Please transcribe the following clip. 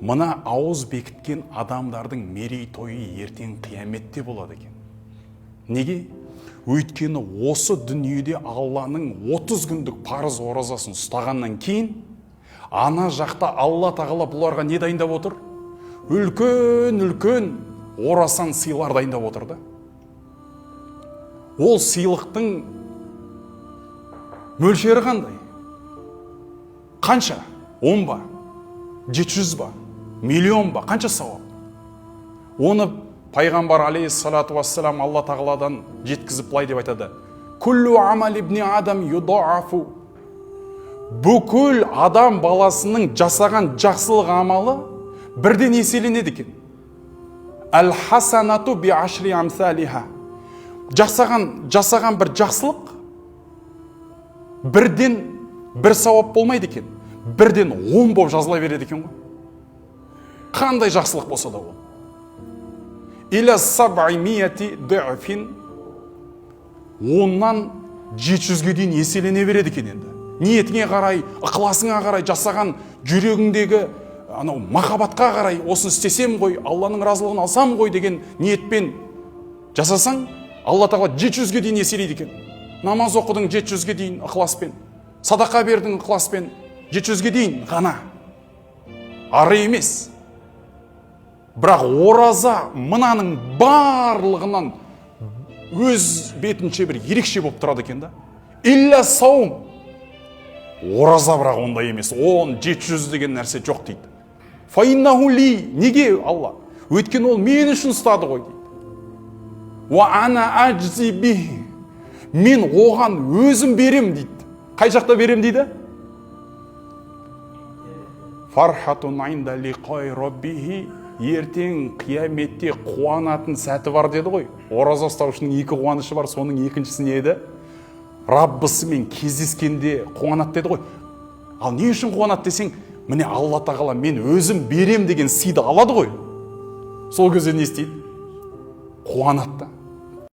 Мына ауыз бекіткен адамдардың мерейтойы ертең қияметте болады екен. Неге? Өйткені осы дүниеде Алланың 30 күндік парыз оразасын ұстағаннан кейін, ана жақта Алла тағала бұларға не дайындап отыр? Үлкен орасан сыйлар дайындап отырды. Ол сыйлықтың мөлшері қандай? Қанша? 10 ба? 700 ба? Миллион ба? Қанша сауап? Оны пайғамбар алейхиссалату вассалам Алла тағаладан жеткізіп былай деп айтады: «Күллу амал ибни адам юдаафу». Бүкіл адам баласының жасаған жақсылық амалы бірден еселенеді екен. Әл-хасанату би ашри амсалиха. Жасаған бір жақсылық бірден бір сауап болмайды екен. Бірден 10 болып жазыла береді екен ғой. Қандай жақсылық болса да ол. Иля саб'имияти ду'фин, 10-нан 700-ге дейін еселене береді екен енді. Ниетіңе қарай, ықыласыңа қарай, жасаған жүрегіңдегі махаббатқа қарай, осыны істесем ғой, Алланың разылығын алсам ғой деген ниетпен жасасаң, Алла тағала 700-ге дейін еселейді екен. Намаз оқыдың 700-ге дейін ықыласпен, садақа бердің ықыласпен, 700-ге дейін ғана. Ары емес. Бірақ ораза мынаның барлығынан өз бетінше бір ерекше болып тұрады екен да. Илля саум. Ораза бірақ ондай емес. 700 деген нәрсе жоқ дейді. Фаиннаху ли. Неге Алла? Өйткені ол мен үшін ұстады ғой дейді. Ва ана аджзи бихи. Мен оған өзім берем дейді. Қай жақта берем дейді? Фархатун инда лиқай раббихи. Ертең қияметте қуанатын сәті бар деді ғой. Ораза ұстаушының 2 қуанышы бар, соның екіншісі не еді? Раббысымен кездескенде қуанат деді ғой. Ал не үшін қуанат десең, міне Алла тағала мен өзім берем деген сыйды алады ғой. Сол кезде не істейді? Қуанатты.